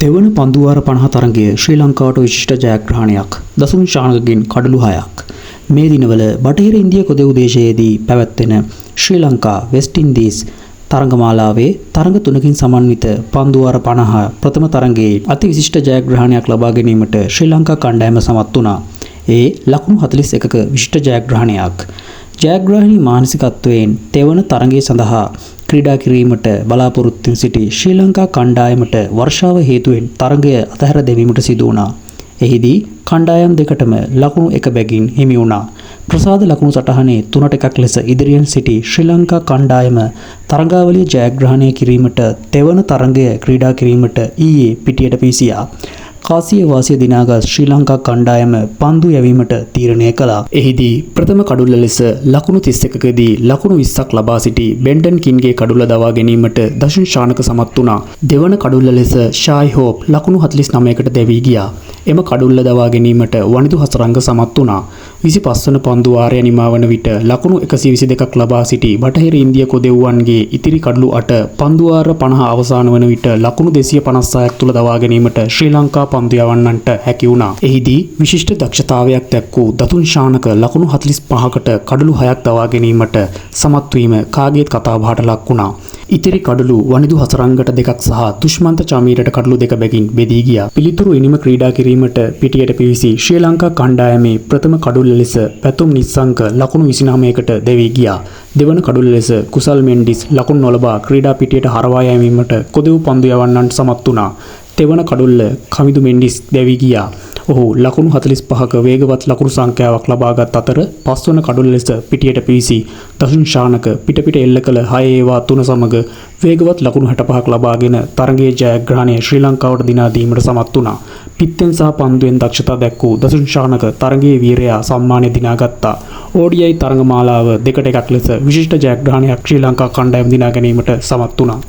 තෙවන පන්දුවාර 50 තරගයේ ශ්‍රී ලංකාවට විශිෂ්ට ජයග්‍රහණයක් දසුන් ශානකගෙන් කඩලු 6ක් මේ දිනවල බටහිර ඉන්දිය කොදෙව් දේශයේදී පැවැත්වෙන ශ්‍රී ලංකා වෙස්ට් ඉන්දීස් තරගමාලාවේ තරග තුනකින් සමන්විත පන්දුවාර 50 ප්‍රථම තරගයේ අති විශිෂ්ට ජයග්‍රහණයක් ලබා ගැනීමට ශ්‍රී ලංකා කණ්ඩායම සමත් වුණා. ඒ ලකුණු 41ක විශිෂ්ට ජයග්‍රහණයක්. ජයග්‍රහණී මානසිකත්වයෙන් තෙවන තරගය සඳහා ක්‍රීඩා කිරීමට බලාපොරොත්තු සිටි ශ්‍රී ලංකා කණ්ඩායමට වර්ෂාව හේතුවෙන් තරගය අතහැර දැමීමට සිදු වුණා. එහිදී කණ්ඩායම් දෙකටම ලකුණු 1 බැගින් හිමි වුණා. ප්‍රසාද ලකුණු සටහනේ 3-1 ලෙස ඉදිරියෙන් සිටි ශ්‍රී ලංකා කණ්ඩායම තරගාවලිය ජයග්‍රහණය කිරීමට තෙවන තරගය ක්‍රීඩා කිරීමට ඊයේ පිටියට පිවිසියා. කාසිය වාසිය දිනාගත් ශ්‍රී ලංකා කණ්ඩායම පන්දු යැවීමට තීරණය කළා. එහිදී ප්‍රථම කඩුල්ල ලෙස ලකුණු 31කදී ලකුණු 20ක් ලබා සිටි බෙන්ඩන් කින්ගේ කඩුල්ල දවා ගැනීමට දෂුන් ශානක සමත් වුණා. දෙවන කඩුල්ල ලෙස ෂායි හෝප් ලකුණු 49කට දැවී ගියා. එම කඩුල්ල දවා ගැනීමට වනිදු හසරංග සමත් වුණා. 25 වන පන්දු වාරය නිමා වන විට ලකුණු 122ක් ලබා සිටි බටහිර ඉන්දිය කොදෙව්වන්ගේ ඉතිරි කඩලු 8 පන්දු වාර 50 අවසන් වන විට ලකුණු 256ක් තුල දවා ගැනීමට ශ්‍රී ලංකා පන්දු යවන්නන්ට හැකි වුණා. එහිදී විශිෂ්ට දක්ෂතාවයක් දැක්වූ දතුන් ශානක ලකුණු 45කට කඩලු 6ක් දවා ගැනීමට සමත් වීම කාගේත් කතාබහට ලක් වුණා. ඉතිරි කඩලු වනිදු හසරංගට 2ක් සහ දුෂ්මන්ත චමීරට කඩලු 2 බැගින් බෙදී ගියා. පිළිතුරු ඉනිම ක්‍රීඩා කිරීමට පිටියට පිවිසි ශ්‍රී ලංකා කණ්ඩායමේ ප්‍රථම කඩුල්ල ලෙස පැතුම් නිස්සංක ලකුණු 29කට දැවී ගියා. දෙවන කඩුල්ල ලෙස කුසල් මෙන්ඩිස් ලකුණු නොලබා ක්‍රීඩා පිටියට හරවා යැවීමට කොදෙව් පන්දු යවන්නන්ට සමත් වුණා. තෙවන කඩුල්ල කමිදු මෙන්ඩිස් දැවී ගියා. ඔහු ලකුණු 45ක වේගවත් ලකුණු සංඛ්‍යාවක් ලබාගත් අතර පස්වන කඩුල්ල ලෙස පිටියට පිවිසි දසුන් ශානක පිට එල්ල කළ 6 ඒවා 3 සමග වේගවත් ලකුණු 65ක් ලබාගෙන තරගයේ ජයග්‍රහණය ශ්‍රී ලංකාවට දිනා දීමට සමත් වුණා. පිත්තෙන් සහ පන්දුවෙන් දක්ෂතා දැක්වූ දසුන් ශානක තරගයේ වීරයා සම්මානය දිනාගත්තා. ODI තරගමාලාව 2-1 ලෙස විශිෂ්ට ජයග්‍රහණයක් ශ්‍රී ලංකා කණ්ඩායම දිනා ගැනීමට සමත් වුණා.